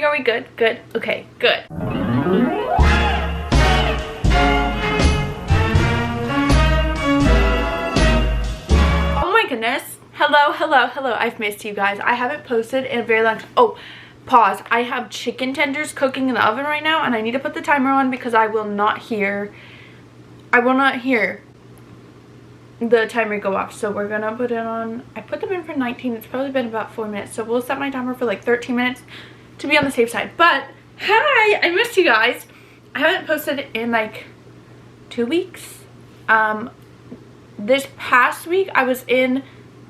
Are we good? Good. Okay, good. Oh my goodness. Hello, hello, hello. I've missed you guys. I haven't posted in a very long time. Oh, pause. I have chicken tenders cooking in the oven right now, and I need to put the timer on because I will not hear the timer go off. So we're gonna put it on. I put them in for 19. It's probably been about 4 minutes, so we'll set my timer for like 13 minutes to be on the safe side. But hi, I missed you guys. I haven't posted in like 2 weeks. This past week I was in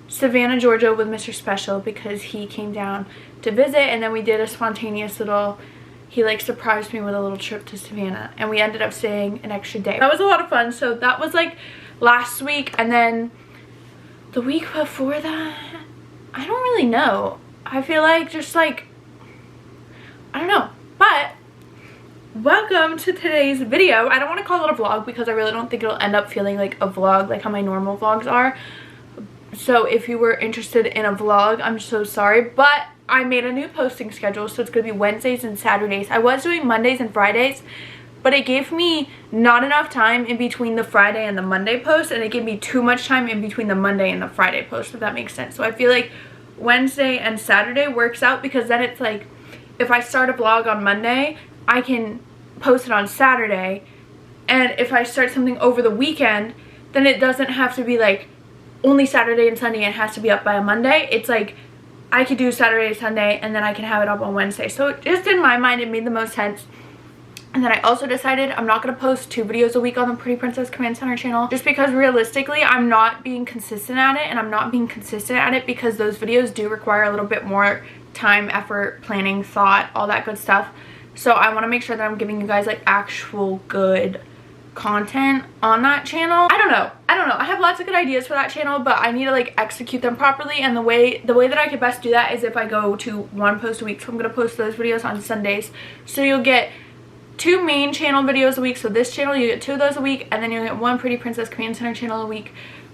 Savannah, Georgia with Mr. Special because he came down to visit, and then we did a spontaneous little, he like surprised me with a little trip to Savannah, and we ended up staying an extra day. That was a lot of fun. So that was like last week, and then the week before that, I don't really know. I feel like just like, I don't know. But welcome to today's video. I don't want to call it a vlog because I really don't think it'll end up feeling like a vlog like how my normal vlogs are. So if you were interested in a vlog, I'm so sorry, but I made a new posting schedule, so it's gonna be Wednesdays and Saturdays. I was doing Mondays and Fridays, but it gave me not enough time in between the Friday and the Monday post, and it gave me too much time in between the Monday and the Friday post, if that makes sense. So I feel like Wednesday and Saturday works out, because then it's like, if I start a vlog on Monday, I can post it on Saturday, and if I start something over the weekend, then it doesn't have to be like only Saturday and Sunday and it has to be up by a Monday. It's like I could do Saturday, Sunday, and then I can have it up on Wednesday. So just in my mind, it made the most sense. And then I also decided I'm not going to post 2 videos a week on the Pretty Princess Command Center channel, just because realistically I'm not being consistent at it, and I'm not being consistent at it because those videos do require a little bit more time, effort, planning, thought, all that good stuff. So I want to make sure that I'm giving you guys like actual good content on that channel. I don't know. I have lots of good ideas for that channel, but I need to like execute them properly, and the way that I could best do that is if I go to 1 post a week. So I'm going to post those videos on Sundays. So you'll get 2 main channel videos a week. So this channel, you get 2 of those a week, and then you'll get 1 Pretty Princess Command Center channel a week.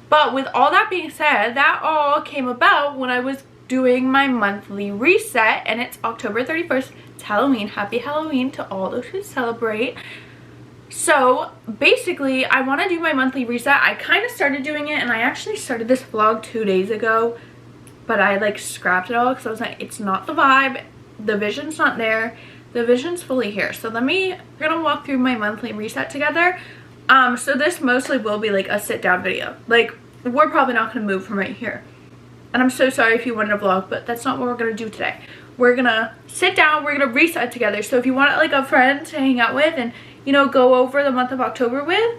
But with all that being said, that all came about when I was doing my monthly reset, and it's October 31st. It's Halloween. Happy Halloween to all those who celebrate. So basically I want to do my monthly reset. I kind of started doing it, and I actually started this vlog 2 days ago, but I like scrapped it all because I was like, it's not the vibe, the vision's not there, the vision's fully here. So we're gonna walk through my monthly reset together. So this mostly will be like a sit down video. Like, we're probably not gonna move from right here, and I'm so sorry if you wanted a vlog, but that's not what we're gonna do today. We're gonna sit down, we're gonna reset together. So if you want like a friend to hang out with and, you know, go over the month of October with,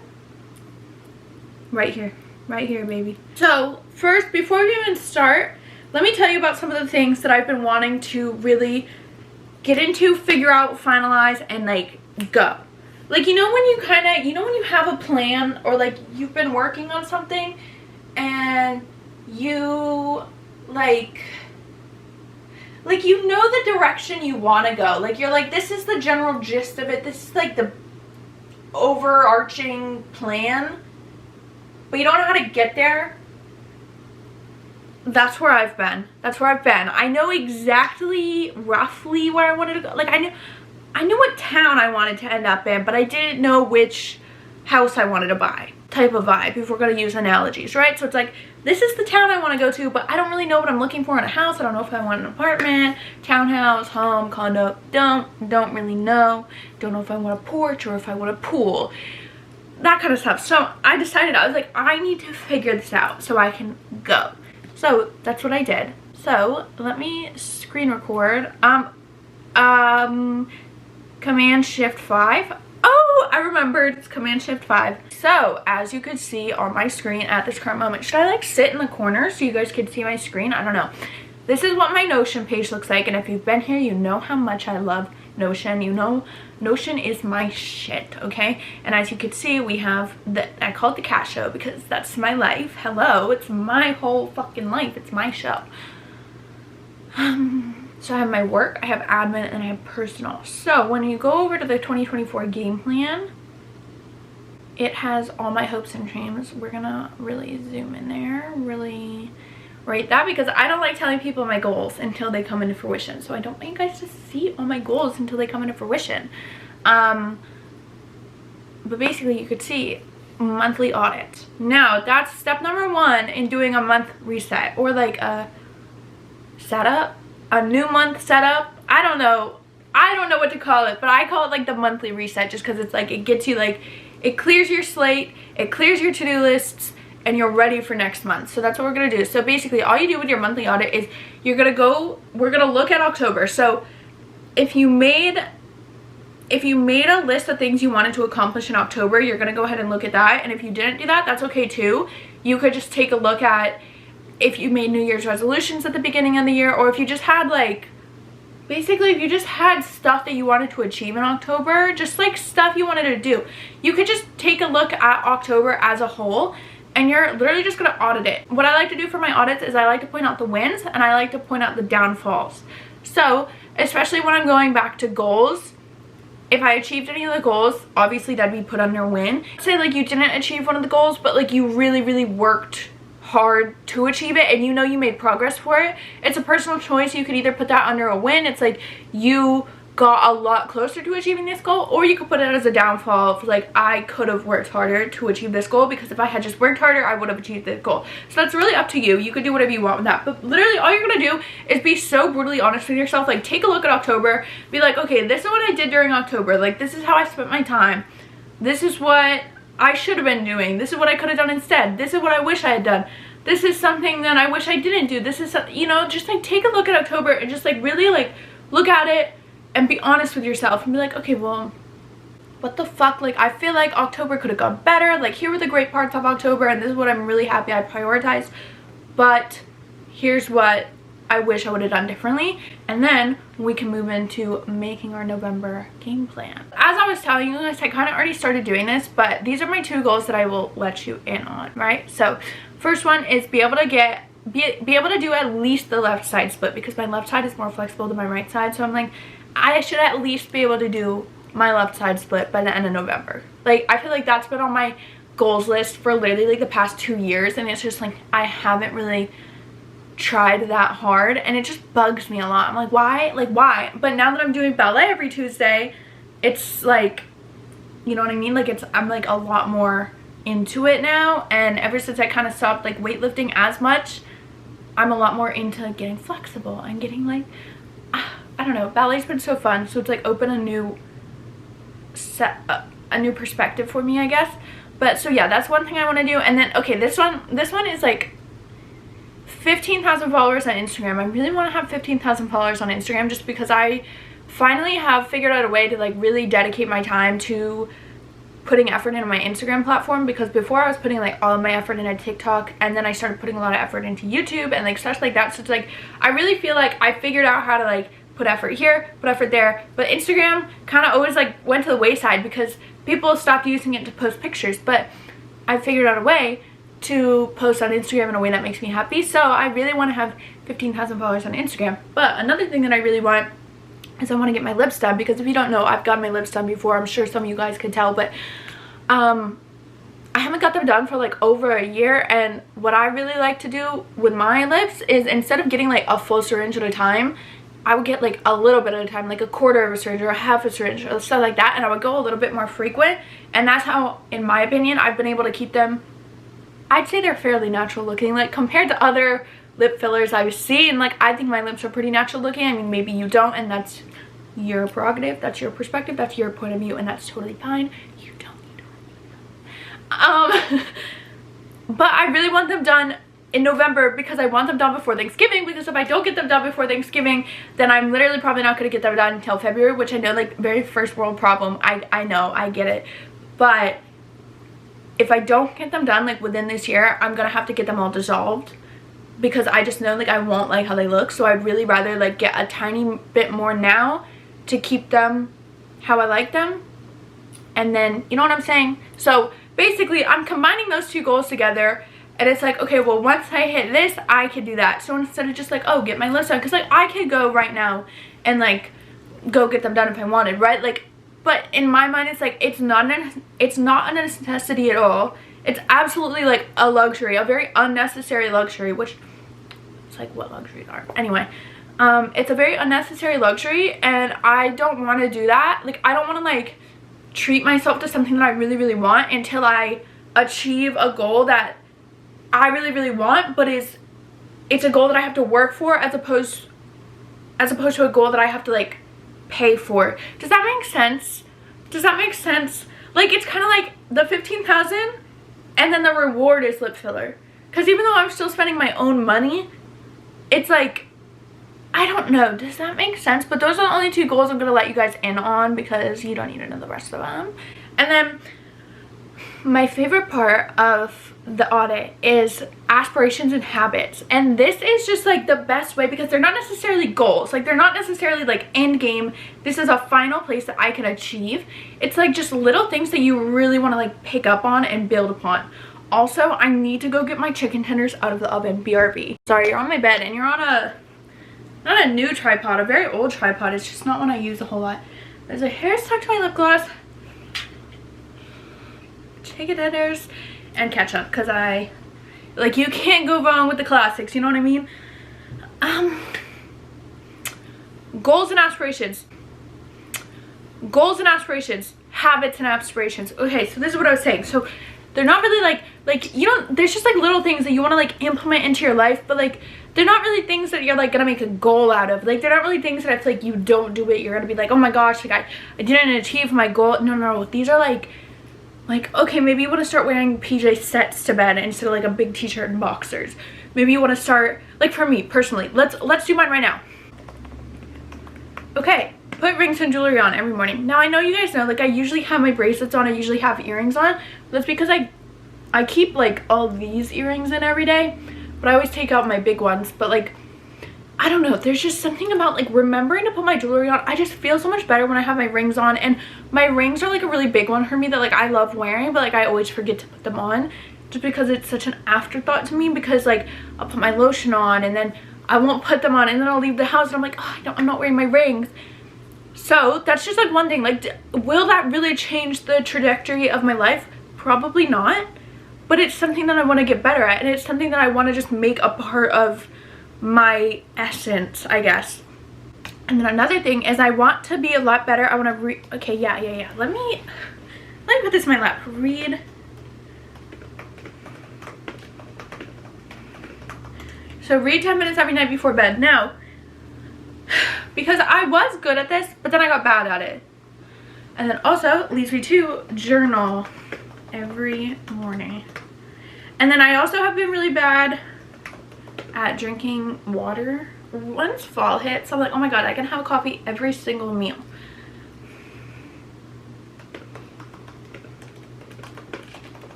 right here, baby. So first, before we even start, let me tell you about some of the things that I've been wanting to really get into, figure out, finalize, and like go. Like, you know when you kind of, you know when you have a plan, or like you've been working on something and you like you know the direction you want to go. Like, you're like, this is the general gist of it, this is like the overarching plan, but you don't know how to get there. That's where I've been. I know exactly roughly where I wanted to go. Like, I knew what town I wanted to end up in, but I didn't know which house I wanted to buy. Type of vibe, if we're going to use analogies, right? So it's like, this is the town I want to go to, but I don't really know what I'm looking for in a house. I don't know if I want an apartment, townhouse, home, condo. Don't really know. Don't know if I want a porch or if I want a pool. That kind of stuff. So I decided, I was like, I need to figure this out so I can go. So that's what I did. So let me screen record. Command Shift 5. Oh, I remembered, it's Command Shift 5. So as you could see on my screen at this current moment, should I like sit in the corner so you guys could see my screen? I don't know. This is what my Notion page looks like, and if you've been here, you know how much I love Notion. You know Notion is my shit, okay? And as you can see, we have I call it the cat show because that's my life. Hello, it's my whole fucking life. It's my show. So I have my work, I have admin, and I have personal. So when you go over to the 2024 game plan, it has all my hopes and dreams. We're gonna really zoom in there, really write that because I don't like telling people my goals until they come into fruition. So I don't want you guys to see all my goals until they come into fruition. But basically you could see monthly audit. Now that's step number 1 in doing a month reset, or like a setup, a new month setup. I don't know what to call it, but I call it like the monthly reset, just because it's like it gets you like, it clears your slate, it clears your to-do lists, and you're ready for next month. So that's what we're gonna do. So basically all you do with your monthly audit is we're gonna look at October. So if you made a list of things you wanted to accomplish in October, you're gonna go ahead and look at that. And if you didn't do that, that's okay too. You could just take a look at if you made New Year's resolutions at the beginning of the year, or if you just had like, basically if you just had stuff that you wanted to achieve in October, just like stuff you wanted to do, you could just take a look at October as a whole, and you're literally just gonna audit it. What I like to do for my audits is I like to point out the wins and I like to point out the downfalls. So especially when I'm going back to goals, if I achieved any of the goals, obviously that'd be put under win. Say like you didn't achieve one of the goals, but like you really worked hard to achieve it and you know you made progress for it, it's a personal choice. You could either put that under a win, it's like you got a lot closer to achieving this goal, or you could put it as a downfall of like, I could have worked harder to achieve this goal, because if I had just worked harder I would have achieved this goal. So that's really up to you. You could do whatever you want with that, but literally all you're gonna do is be so brutally honest with yourself. Like take a look at October, be like, okay, this is what I did during October, like this is how I spent my time, this is what I should have been doing, this is what I could have done instead, this is what I wish I had done, this is something that I wish I didn't do, this is, you know, just like take a look at October and just like really like look at it and be honest with yourself and be like, okay, well, what the fuck, like I feel like October could have gone better, like here were the great parts of October and this is what I'm really happy I prioritized, but here's what I wish I would have done differently. And then we can move into making our November game plan. As I was telling you guys, I kind of already started doing this, but these are my 2 goals that I will let you in on, right? So first one is be able to do at least the left side split, because my left side is more flexible than my right side. So I'm like, I should at least be able to do my left side split by the end of November. Like I feel like that's been on my goals list for literally like the past 2 years, and it's just like I haven't really tried that hard and it just bugs me a lot. I'm like, why? But now that I'm doing ballet every Tuesday, it's like, you know what I mean, like I'm like a lot more into it now. And ever since I kind of stopped like weightlifting as much, I'm a lot more into getting flexible and getting like, I don't know, ballet's been so fun. So it's like open a new perspective for me, I guess. But so yeah, that's one thing I want to do. And then okay, this one is like 15,000 followers on Instagram. I really want to have 15,000 followers on Instagram, just because I finally have figured out a way to like really dedicate my time to putting effort into my Instagram platform, because before I was putting like all of my effort into TikTok, and then I started putting a lot of effort into YouTube and like stuff like that. So it's like I really feel like I figured out how to like put effort here, put effort there, but Instagram kind of always like went to the wayside because people stopped using it to post pictures. But I figured out a way to post on Instagram in a way that makes me happy. So I really want to have 15,000 followers on Instagram. But another thing that I really want is I want to get my lips done, because if you don't know, I've got my lips done before. I'm sure some of you guys could tell, but I haven't got them done for like over a year. And what I really like to do with my lips is, instead of getting like a full syringe at a time, I would get like a little bit at a time, like a quarter of a syringe or a half a syringe or stuff like that, and I would go a little bit more frequent. And that's how, in my opinion, I've been able to keep them, I'd say they're fairly natural looking, like compared to other lip fillers I've seen. Like I think my lips are pretty natural looking. I mean, maybe you don't, and that's your prerogative, that's your perspective, that's your point of view, and that's totally fine. You don't need to but I really want them done in November, because I want them done before Thanksgiving, because if I don't get them done before Thanksgiving, then I'm literally probably not going to get them done until February, which I know, like, very first world problem. I know, I get it, but if I don't get them done like within this year, I'm gonna have to get them all dissolved, because I just know like I won't like how they look. So I'd really rather like get a tiny bit more now to keep them how I like them, and then, you know what I'm saying? So basically I'm combining those 2 goals together, and it's like, okay, well, once I hit this, I could do that. So instead of just like, oh, get my lips done, because like I could go right now and like go get them done if I wanted, right? Like, but in my mind, it's like it's not a necessity at all. It's absolutely like a luxury, a very unnecessary luxury, which It's like what luxuries are. Anyway, it's a very unnecessary luxury, and I don't want to do that. Like, I don't want to like treat myself to something that I really, really want until I achieve a goal that I really, really want, but it's a goal that I have to work for, as opposed to a goal that I have to like pay for. Does that make sense? Does that make sense? Like, it's kind of like the 15,000 and then the reward is lip filler. Because even though I'm still spending my own money, it's like, I don't know, does that make sense? But those are the only 2 goals I'm gonna let you guys in on, because you don't need to know the rest of them. And then my favorite part of the audit is aspirations and habits, and this is just like the best way, because they're not necessarily goals, like they're not necessarily like end game, this is a final place that I can achieve. It's like just little things that you really want to like pick up on and build upon. Also, I need to go get my chicken tenders out of the oven. BRB. Sorry, you're on my bed and you're on a, not a new tripod, a very old tripod. It's just not one I use a whole lot. There's a hair stuck to my lip gloss, chicken tenders, and ketchup, because like, you can't go wrong with the classics, you know what I mean? Goals and aspirations. Goals and aspirations. Habits and aspirations. Okay, so this is what I was saying. So they're not really like you don't, there's just like little things that you want to like implement into your life, but like they're not really things that you're like gonna make a goal out of. Like, they're not really things that if like you don't do it, you're gonna be like, oh my gosh, like I didn't achieve my goal. No, these are like, okay, maybe you want to start wearing PJ sets to bed instead of like a big t-shirt and boxers. Maybe you want to start, like, for me personally, let's do mine right now. Okay, put rings and jewelry on every morning. Now, I know you guys know, like, I usually have my bracelets on, I usually have earrings on. That's because I keep like all these earrings in every day, but I always take out my big ones. But like, I don't know, there's just something about like remembering to put my jewelry on. I just feel so much better when I have my rings on, and my rings are like a really big one for me that like I love wearing, but like I always forget to put them on just because it's such an afterthought to me, because like I'll put my lotion on and then I won't put them on, and then I'll leave the house and I'm like, oh, I'm not wearing my rings. So that's just like one thing. Like, will that really change the trajectory of my life? Probably not, but it's something that I want to get better at, and it's something that I want to just make a part of my essence, I guess. And then another thing is I want to be a lot better. I want to read. Okay, yeah. Let me put this in my lap. Read. So read 10 minutes every night before bed. Now, because I was good at this, but then I got bad at it. And then also leads me to journal every morning. And then I also have been really bad at drinking water. Once fall hits, I'm like, oh my god, I can have a coffee every single meal.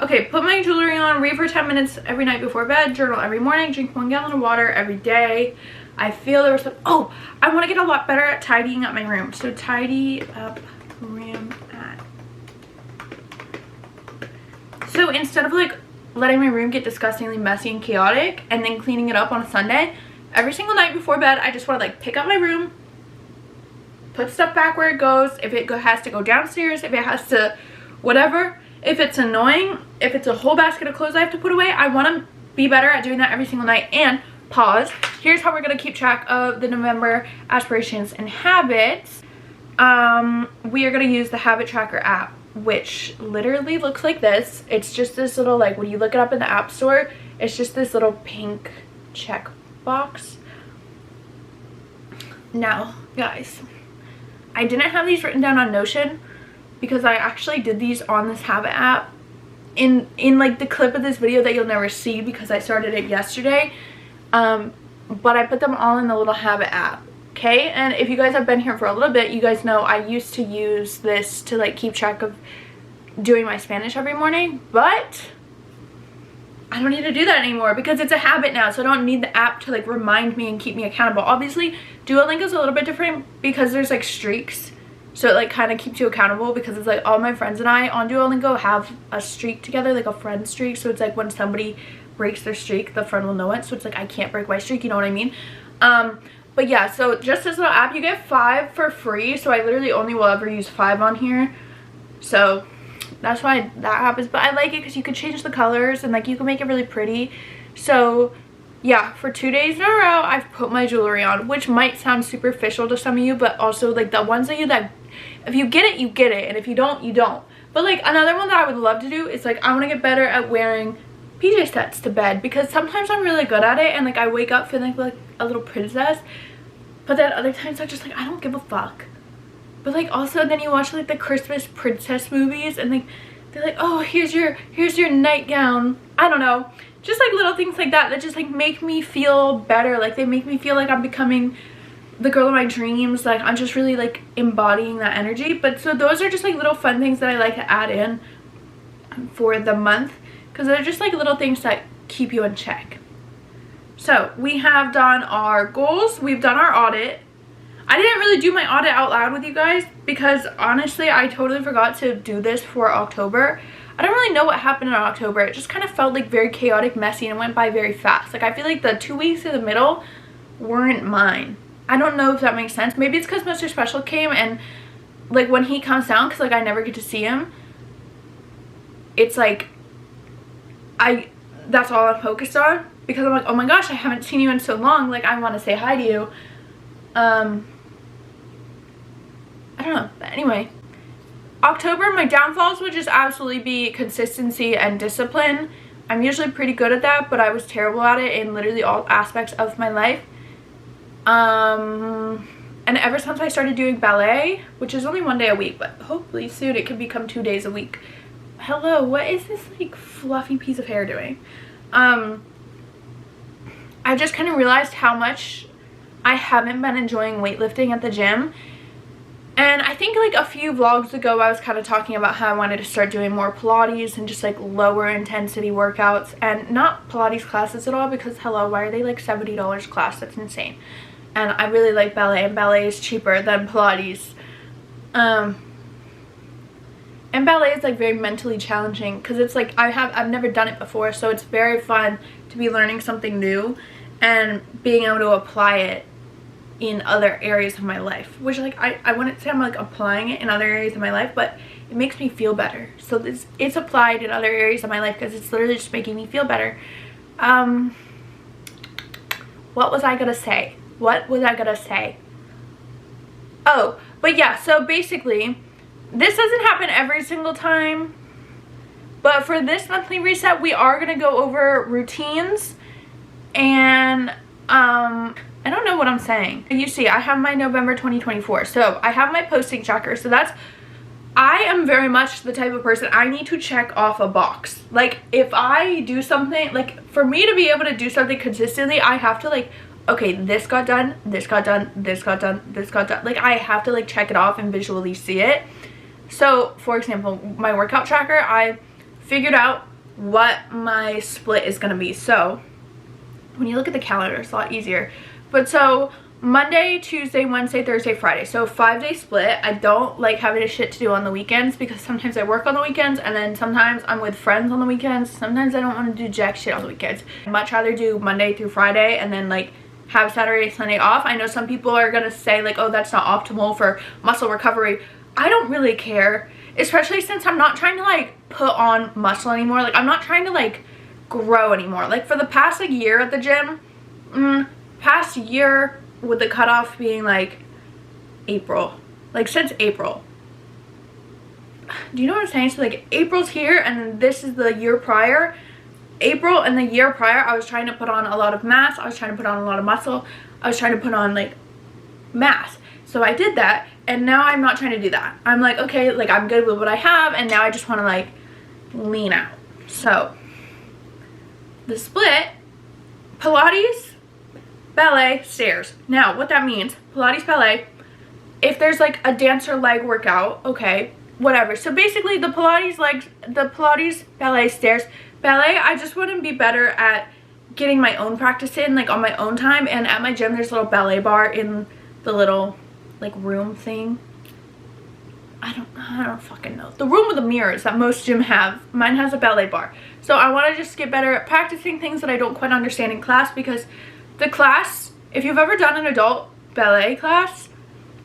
Okay, put my jewelry on, read for 10 minutes every night before bed, journal every morning, drink 1 gallon of water every day. I feel there was some, oh, I want to get a lot better at tidying up my room. So tidy up room at. So instead of like letting my room get disgustingly messy and chaotic and then cleaning it up on a Sunday, every single night before bed, I just want to like pick up my room, put stuff back where it goes. If it has to go downstairs, if it has to whatever, if it's annoying, if it's a whole basket of clothes I have to put away, I want to be better at doing that every single night. And pause, here's how we're going to keep track of the November aspirations and habits. We are going to use the habit tracker app, which literally looks like this. It's just this little, like, when you look it up in the app store, it's just this little pink check box. Now, guys, I didn't have these written down on Notion because I actually did these on this habit app in like the clip of this video that you'll never see because I started it yesterday. But I put them all in the little habit app. Okay, and if you guys have been here for a little bit, you guys know I used to use this to like keep track of doing my Spanish every morning, but I don't need to do that anymore because it's a habit now, so I don't need the app to like remind me and keep me accountable. Obviously, Duolingo is a little bit different because there's like streaks, so it like kind of keeps you accountable because it's like all my friends and I on Duolingo have a streak together, like a friend streak, so it's like when somebody breaks their streak, the friend will know it, so it's like I can't break my streak, you know what I mean? But yeah, so just this little app, you get 5 for free, so I literally only will ever use 5 on here. So that's why that happens. But I like it because you could change the colors and like you can make it really pretty. So yeah, for 2 days in a row I've put my jewelry on, which might sound superficial to some of you, but also like the ones that if you get it, you get it, and if you don't, you don't. But like another one that I would love to do is like I want to get better at wearing PJ sets to bed, because sometimes I'm really good at it and like I wake up feeling like a little princess, but then other times I'm just like I don't give a fuck. But like also then you watch like the Christmas princess movies and like they're like, oh, here's your nightgown. I don't know, just like little things like that just like make me feel better. Like they make me feel like I'm becoming the girl of my dreams. Like I'm just really like embodying that energy. But so those are just like little fun things that I like to add in for the month, because they're just like little things that keep you in check. So we have done our goals, we've done our audit. I didn't really do my audit out loud with you guys because honestly I totally forgot to do this for October. I don't really know what happened in October. It just kind of felt like very chaotic, messy, and went by very fast. Like I feel like the 2 weeks in the middle weren't mine. I don't know if that makes sense. Maybe it's because Mr. Special came and like when he comes down, because like I never get to see him, it's like that's all I'm focused on, because I'm like, oh my gosh, I haven't seen you in so long, like I want to say hi to you. I don't know, but anyway, October, my downfalls would just absolutely be consistency and discipline. I'm usually pretty good at that, but I was terrible at it in literally all aspects of my life. And ever since I started doing ballet, which is only 1 day a week, but hopefully soon it can become 2 days a week. Hello, what is this like fluffy piece of hair doing? I just kind of realized how much I haven't been enjoying weightlifting at the gym. And I think like a few vlogs ago I was kind of talking about how I wanted to start doing more Pilates and just like lower intensity workouts, and not Pilates classes at all, because hello, why are they like $70 class? That's insane. And I really like ballet, and ballet is cheaper than Pilates. And ballet is like very mentally challenging because it's like I've never done it before, so it's very fun to be learning something new and being able to apply it in other areas of my life, which like I wouldn't say I'm like applying it in other areas of my life, but it makes me feel better. So it's applied in other areas of my life because it's literally just making me feel better. What was I gonna say? Oh, but yeah, so basically this doesn't happen every single time, but for this monthly reset we are gonna go over routines. And I don't know what I'm saying. You see, I have my November 2024, so I have my posting tracker. So I am very much the type of person, I need to check off a box. Like if I do something, like for me to be able to do something consistently, I have to like, okay, this got done, this got done, this got done, this got done. Like I have to like check it off and visually see it. So for example, my workout tracker, I figured out what my split is gonna be. So when you look at the calendar, it's a lot easier. But so Monday, Tuesday, Wednesday, Thursday, Friday. So 5-day split. I don't like having a shit to do on the weekends because sometimes I work on the weekends and then sometimes I'm with friends on the weekends. Sometimes I don't want to do jack shit on the weekends. I'd much rather do Monday through Friday and then like have Saturday, Sunday off. I know some people are gonna say like, oh, that's not optimal for muscle recovery. I don't really care, especially since I'm not trying to like put on muscle anymore. Like I'm not trying to like grow anymore. Like for the past like year at the gym, past year with the cutoff being like April, like since April, do you know what I'm saying? So like April's here and this is the year prior. April and the year prior I was trying to put on a lot of mass, I was trying to put on a lot of muscle, I was trying to put on like mass. So I did that, and now I'm not trying to do that. I'm like, okay, like I'm good with what I have, and now I just want to like lean out. So the split, Pilates, ballet, stairs. Now what that means, Pilates, ballet, if there's like a dancer leg workout, okay, whatever. So basically the Pilates legs, the Pilates, ballet, stairs. Ballet, I just want to be better at getting my own practice in, like on my own time. And at my gym there's a little ballet bar in the little like room thing. I don't fucking know. The room with the mirrors that most gym have. Mine has a ballet bar. So I want to just get better at practicing things that I don't quite understand in class, because the class, if you've ever done an adult ballet class,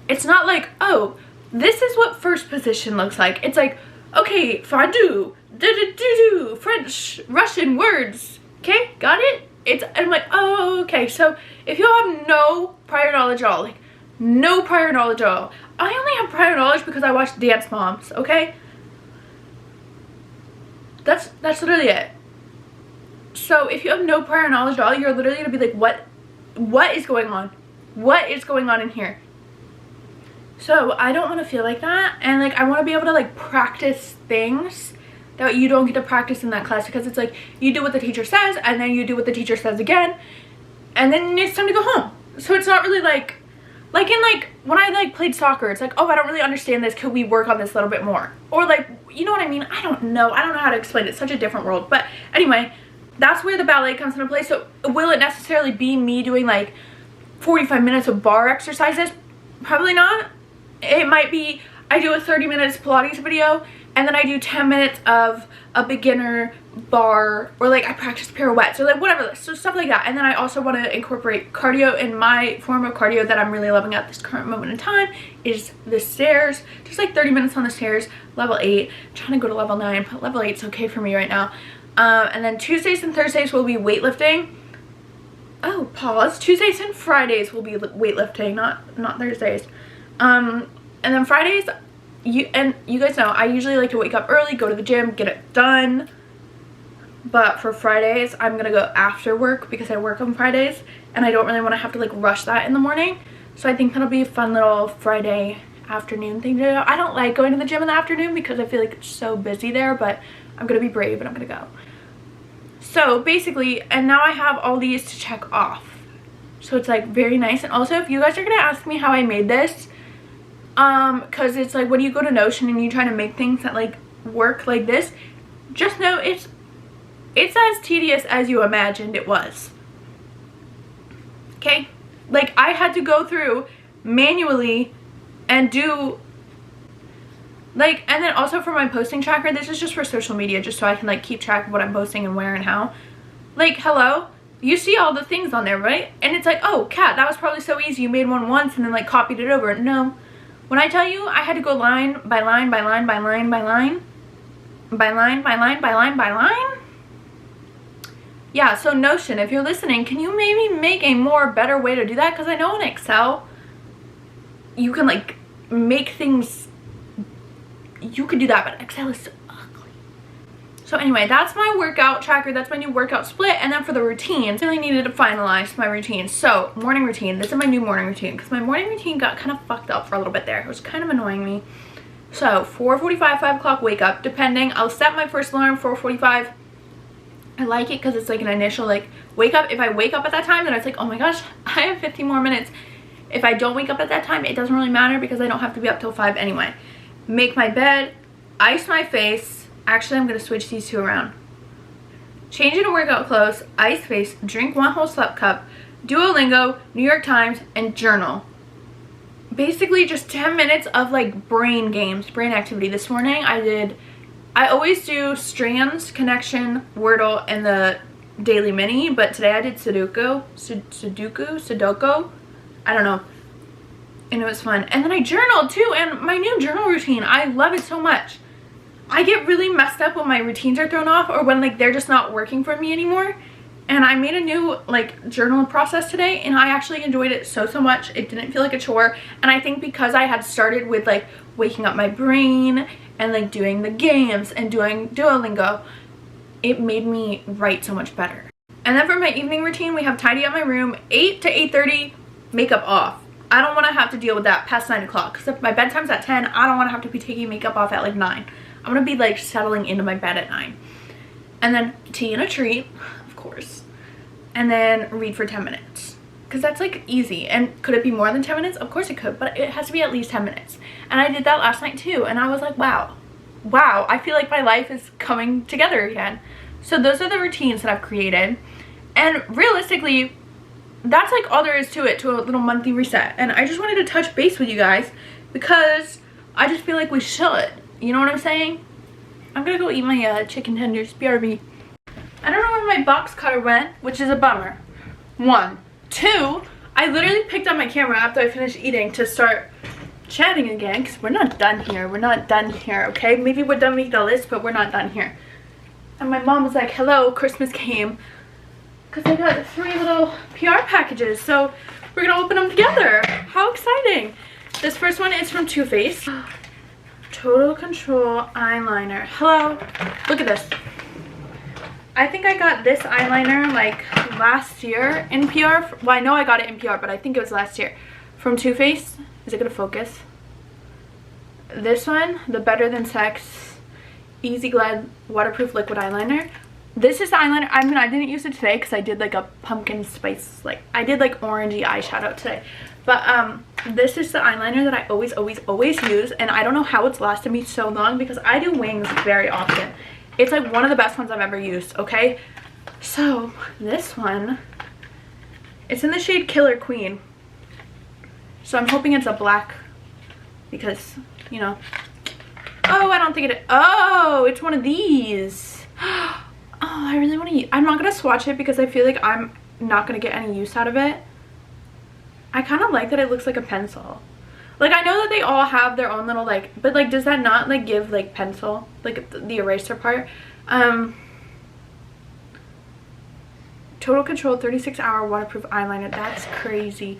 it's not like, oh, this is what first position looks like. It's like, Okay, fondue, do French, Russian words. Okay, got it? I'm like, oh, okay. So if you have no prior knowledge at all, like no prior knowledge at all, I only have prior knowledge because I watched Dance Moms, okay? That's literally it. So if you have no prior knowledge at all, you're literally gonna be like, what is going on? What is going on in here? So I don't want to feel like that, and like I want to be able to like practice things that you don't get to practice in that class, because it's like you do what the teacher says and then you do what the teacher says again, and then it's time to go home. So it's not really like in like when I like played soccer, it's like, oh, I don't really understand this, could we work on this a little bit more? Or like, you know what I mean? I don't know how to explain it. It's such a different world. But anyway, that's where the ballet comes into play. So will it necessarily be me doing like 45 minutes of bar exercises? Probably not. It might be I do a 30 minutes Pilates video and then I do 10 minutes of a beginner bar, or like I practice pirouettes or like whatever, so stuff like that. And then I also want to incorporate cardio, in my form of cardio that I'm really loving at this current moment in time is the stairs. Just like 30 minutes on the stairs, level 8. I'm trying to go to level 9, but level 8's okay for me right now. And then Tuesdays and Thursdays will be weightlifting. Oh, pause. Tuesdays and Fridays will be weightlifting, not Thursdays. And then Fridays, you guys know I usually like to wake up early, go to the gym, get it done. But for Fridays, I'm gonna go after work because I work on Fridays and I don't really want to have to like rush that in the morning. So I think that'll be a fun little Friday afternoon thing to do. I don't like going to the gym in the afternoon because I feel like it's so busy there, but I'm gonna be brave and I'm gonna go. So basically, and now I have all these to check off. So it's like very nice. And also, if you guys are gonna ask me how I made this, because it's like when you go to Notion and you try to make things that like work like this, just know it's as tedious as you imagined it was. Okay, like I had to go through manually and do like, and then also for my posting tracker, this is just for social media, just so I can like keep track of what I'm posting and where and how. Like, hello, you see all the things on there, right? And it's like, oh, Kat, that was probably so easy, you made one once and then like copied it over. No, when I tell you I had to go line by line by line by line by line by line by line by line by line. Yeah, so Notion, if you're listening, can you maybe make a better way to do that? Because I know in Excel you can like make things, you could do that, but Excel is so ugly. So anyway, that's my workout tracker, that's my new workout split. And then for the routines, I really needed to finalize my routine. So morning routine, this is my new morning routine, because my morning routine got kind of fucked up for a little bit there. It was kind of annoying me. So 4:45, 5 o'clock wake up, depending. I'll set my first alarm 4:45. I like it because it's like an initial like wake up. If I wake up at that time, then it's like, oh my gosh, I have 15 more minutes. If I don't wake up at that time, it doesn't really matter because I don't have to be up till 5 anyway. Make my bed, ice my face. Actually, I'm going to switch these two around. Change into workout clothes, ice face, drink 1 whole slept cup, Duolingo, New York Times, and journal. Basically just 10 minutes of like brain games, brain activity. This morning I always do strands, connection, Wordle, and the daily mini, but today I did Sudoku, I don't know, and it was fun. And then I journaled too, and my new journal routine, I love it so much. I get really messed up when my routines are thrown off, or when like they're just not working for me anymore. And I made a new like journal process today, and I actually enjoyed it so much. It didn't feel like a chore, and I think because I had started with like waking up my brain and like doing the games and doing Duolingo, it made me write so much better. And then for my evening routine, we have tidy up my room, 8 to 8:30, makeup off. I don't want to have to deal with that past 9 o'clock, because if my bedtime's at 10, I don't want to have to be taking makeup off at like 9. I'm going to be like settling into my bed at 9. And then tea and a treat, of course. And then read for 10 minutes. Because that's like easy. And could it be more than 10 minutes? Of course it could, but it has to be at least 10 minutes. And I did that last night too, and I was like, wow, I feel like my life is coming together again. So those are the routines that I've created. And realistically, that's like all there is to it, to a little monthly reset. And I just wanted to touch base with you guys because I just feel like we should. You know what I'm saying? I'm gonna go eat my chicken tenders, BRB. I don't know where my box cutter went, which is a bummer. 1. 2, I literally picked up my camera after I finished eating to start chatting again because we're not done here. We're not done here, okay? Maybe we're done making the list, but we're not done here. And my mom was like, hello, Christmas came. Because I got 3 little PR packages. So we're going to open them together. How exciting. This first one is from Too Faced. Total Control eyeliner. Hello. Look at this. I think I got this eyeliner like last year in PR. Well, I know I got it in PR, but I think it was last year. From Too Faced. Is it going to focus? This one, the Better Than Sex Easy Glide Waterproof Liquid Eyeliner. This is the eyeliner. I mean, I didn't use it today because I did like a pumpkin spice, like I did like orangey eyeshadow today. But this is the eyeliner that I always use, and I don't know how it's lasted me so long because I do wings very often. It's like one of the best ones I've ever used, okay? So this one, it's in the shade Killer Queen. So I'm hoping it's a black because, you know. Oh, I don't think it is. Oh, it's one of these. Oh, I really want to use. I'm not going to swatch it because I feel like I'm not going to get any use out of it. I kind of like that it looks like a pencil. Like, I know that they all have their own little, like, but, like, does that not, like, give, like, pencil? Like, the eraser part? Total Control 36-hour waterproof eyeliner. That's crazy.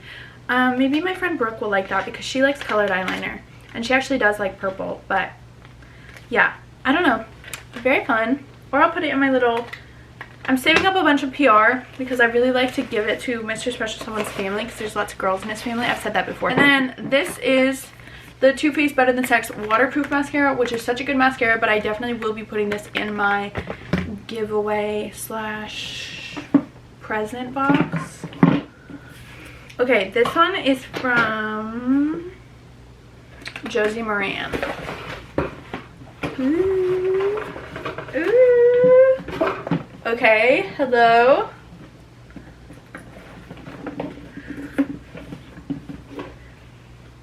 Maybe my friend Brooke will like that because she likes colored eyeliner. And she actually does like purple, but yeah, I don't know. Very fun. Or I'll put it in my little... I'm saving up a bunch of PR because I really like to give it to Mr. Special Someone's family because there's lots of girls in his family. I've said that before. And then this is the Too Faced Better Than Sex waterproof mascara, which is such a good mascara, but I definitely will be putting this in my giveaway / present box. Okay, this one is from Josie Moran. Ooh. Ooh. Okay, hello.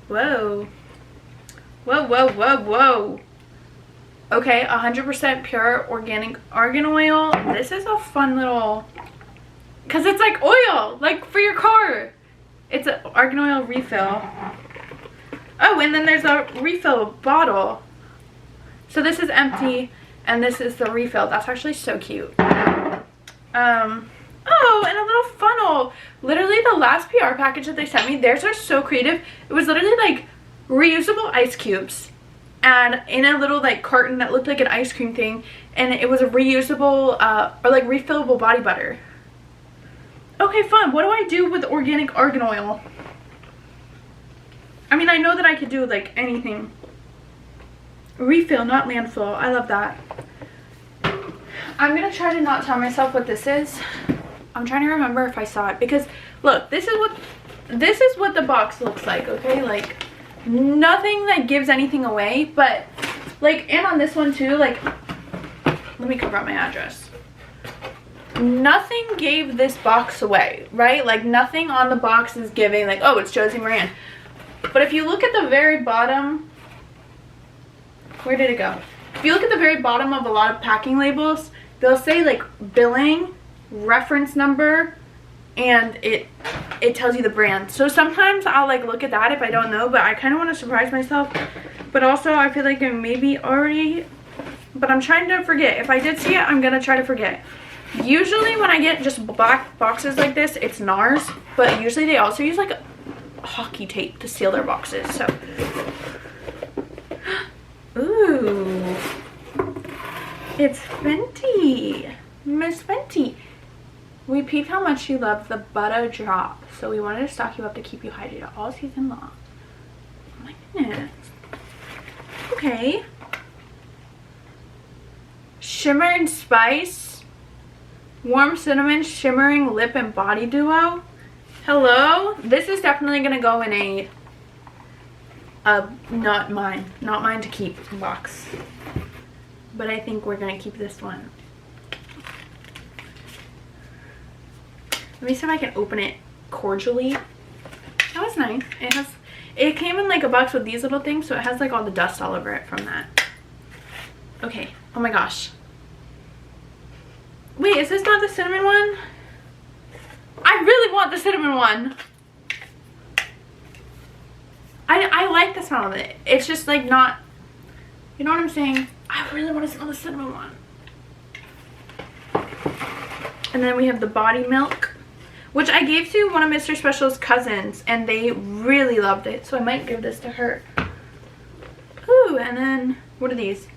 Whoa. Whoa, whoa, whoa, whoa. Okay, 100% pure organic argan oil. This is a fun little... Because it's like oil, like for your car. It's an argan oil refill. Oh, and then there's a refill bottle. So this is empty, and this is the refill. That's actually so cute. Oh, and a little funnel. Literally the last PR package that they sent me, theirs are so creative. It was literally like reusable ice cubes and in a little like carton that looked like an ice cream thing, and it was a reusable or like refillable body butter. Okay, fun. What do I do with organic argan oil? I mean, I know that I could do like anything. Refill, not landfill. I love that. I'm gonna try to not tell myself what this is. I'm trying to remember if I saw it because look, this is what the box looks like, okay? Like nothing that gives anything away, but like, and on this one too, like, let me cover up my address. Nothing gave this box away, right? Like nothing on the box is giving like, oh, it's Josie Moran. But if you look at the very bottom, where did it go? If you look at the very bottom of a lot of packing labels, they'll say like billing, reference number, and it tells you the brand. So sometimes I'll like look at that if I don't know, but I kind of want to surprise myself. But also I feel like it maybe already, but I'm trying to forget. If I did see it, I'm gonna try to forget. Usually when I get just black boxes like this, it's NARS, but usually they also use like hockey tape to seal their boxes. So ooh, it's Fenty. Miss Fenty. We peeped how much you love the butter drop, so we wanted to stock you up to keep you hydrated all season long. Oh my goodness. Okay. Shimmer and Spice. Warm Cinnamon Shimmering Lip and Body Duo. Hello. This is definitely going to go in a not mine to keep box. But I think we're going to keep this one. Let me see if I can open it cordially. That was nice. It came in like a box with these little things, so it has like all the dust all over it from that. Okay. Oh my gosh. Wait, is this not the cinnamon one? I really want the cinnamon one. I like the smell of it. It's just like not, you know what I'm saying? I really want to smell the cinnamon one. And then we have the body milk, which I gave to one of Mr. Special's cousins, and they really loved it. So I might give this to her. Ooh, and then, what are these?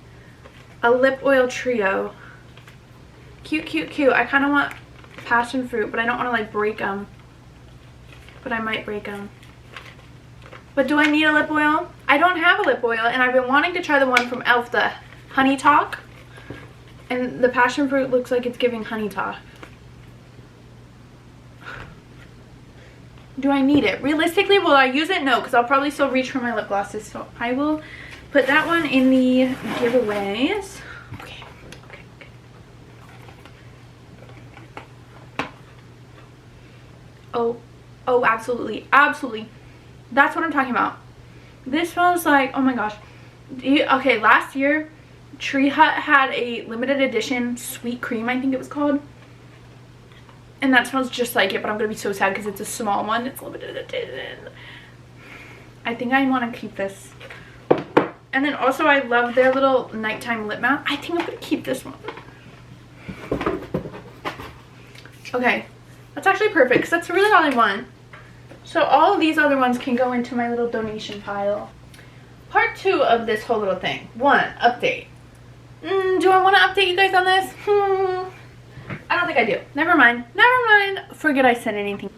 A lip oil trio. Cute, cute, cute. I kind of want passion fruit, but I don't want to like break them. But I might break them. But do I need a lip oil? I don't have a lip oil, and I've been wanting to try the one from e.l.f., the Honey Talk. And the passion fruit looks like it's giving Honey Talk. Do I need it? Realistically, will I use it? No, because I'll probably still reach for my lip glosses. So I will put that one in the giveaways. Okay, okay, okay. Oh, absolutely, absolutely. That's what I'm talking about. This smells like, oh my gosh. Okay, last year, Tree Hut had a limited edition sweet cream, I think it was called. And that smells just like it, but I'm going to be so sad because it's a small one. It's limited edition. I think I want to keep this. And then also I love their little nighttime lip mask. I think I'm going to keep this one. Okay, that's actually perfect because that's really all I want. So all of these other ones can go into my little donation pile. Part 2 of this whole little thing. 1, update. Do I want to update you guys on this? I don't think I do. Never mind. Never mind. Forget I said anything.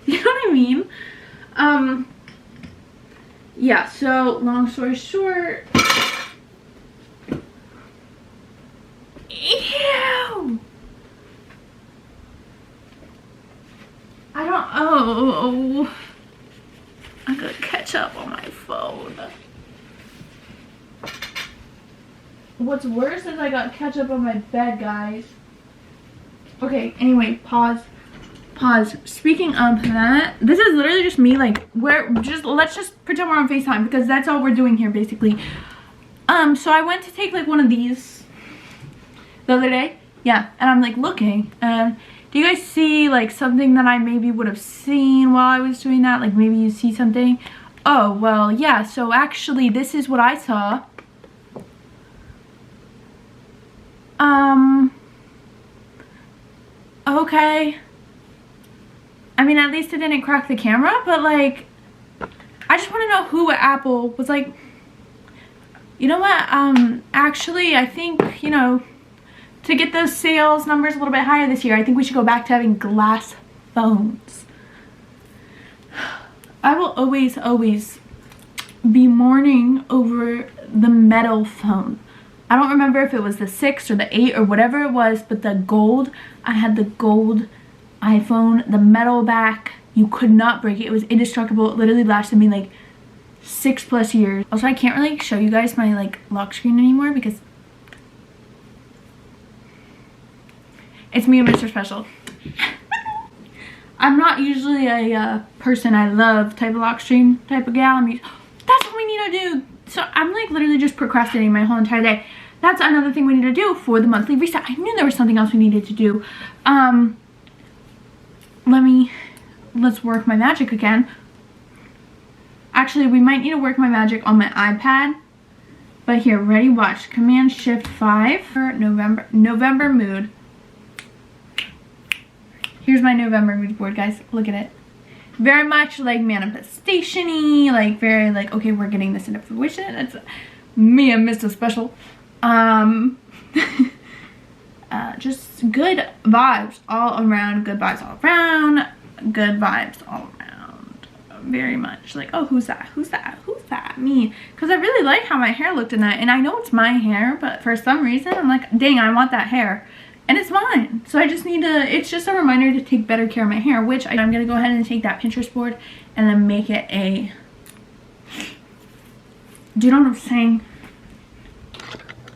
You know what I mean? Yeah, so long story short. Ew! I don't, oh, I got ketchup on my phone. What's worse is I got ketchup on my bed, guys. Okay, anyway, pause. Speaking of that, this is literally just me, like, let's just pretend we're on FaceTime because that's all we're doing here, basically. So I went to take, like, one of these the other day. Yeah, and I'm, like, looking, and do you guys see, like, something that I maybe would have seen while I was doing that? Like, maybe you see something? Oh, well, yeah, so actually, this is what I saw. Okay. I mean, at least it didn't crack the camera, but, like, I just want to know who at Apple was like, you know what, actually, I think, you know, to get those sales numbers a little bit higher this year, I think we should go back to having glass phones. I will always, always be mourning over the metal phone. I don't remember if it was the 6 or the 8 or whatever it was, but the gold, I had the gold iPhone, the metal back. You could not break it. It was indestructible. It literally lasted me like 6+ years. Also, I can't really show you guys my like lock screen anymore because it's me and Mr. Special. I'm not usually a person I love type of lock screen type of gal. That's what we need to do. So I'm like literally just procrastinating my whole entire day. That's another thing we need to do for the monthly reset. I knew there was something else we needed to do. Let's work my magic again. Actually, we might need to work my magic on my iPad. But here, ready, watch. Command Shift 5 for November mood. Here's my November mood board, guys. Look at it. Very much like manifestation-y, like very like, okay, we're getting this into fruition. It's me and Mr. Special. Just good vibes all around, good vibes all around, good vibes all around. Very much like, oh, who's that? Who's that? Who's that? Me. Because I really like how my hair looked in that. And I know it's my hair, but for some reason, I'm like, dang, I want that hair. And it's mine. So I just need to, it's just a reminder to take better care of my hair, which I'm going to go ahead and take that Pinterest board and then make it a, do you know what I'm saying?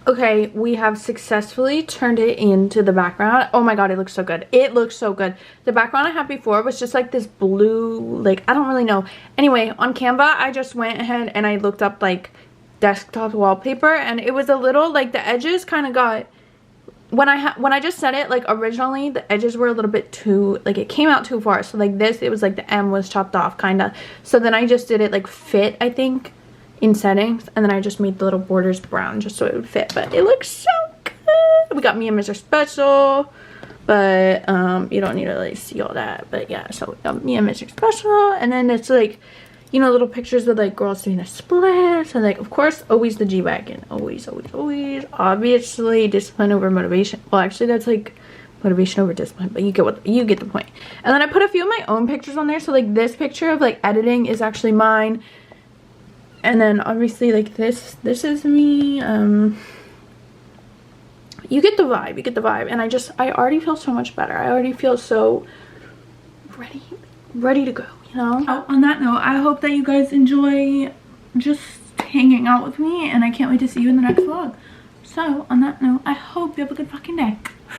Okay, we have successfully turned it into the background. Oh my god, it looks so good. It looks so good. The background I had before was just like this blue, like, I don't really know. Anyway, on Canva, I just went ahead and I looked up like desktop wallpaper, and it was a little, like, the edges kind of got when I just said it, like originally the edges were a little bit too, like it came out too far. So like this, it was like the M was chopped off kind of. So then I just did it like fit, I think, in settings, and then I just made the little borders brown just so it would fit. But it looks so good. We got Me and Mr. Special, but you don't need to like see all that. But yeah, so we got Me and Mr. Special, and then it's like, you know, little pictures of like girls doing the splits, and like of course always the G-Wagon, always obviously discipline over motivation. Well, actually that's like motivation over discipline, but you get the point. And then I put a few of my own pictures on there. So like this picture of like editing is actually mine, and then obviously like this is me. You get the vibe, and I already feel so much better. I already feel so ready to go, you know. Oh, on that note, I hope that you guys enjoy just hanging out with me, and I can't wait to see you in the next vlog. So on that note, I hope you have a good fucking day.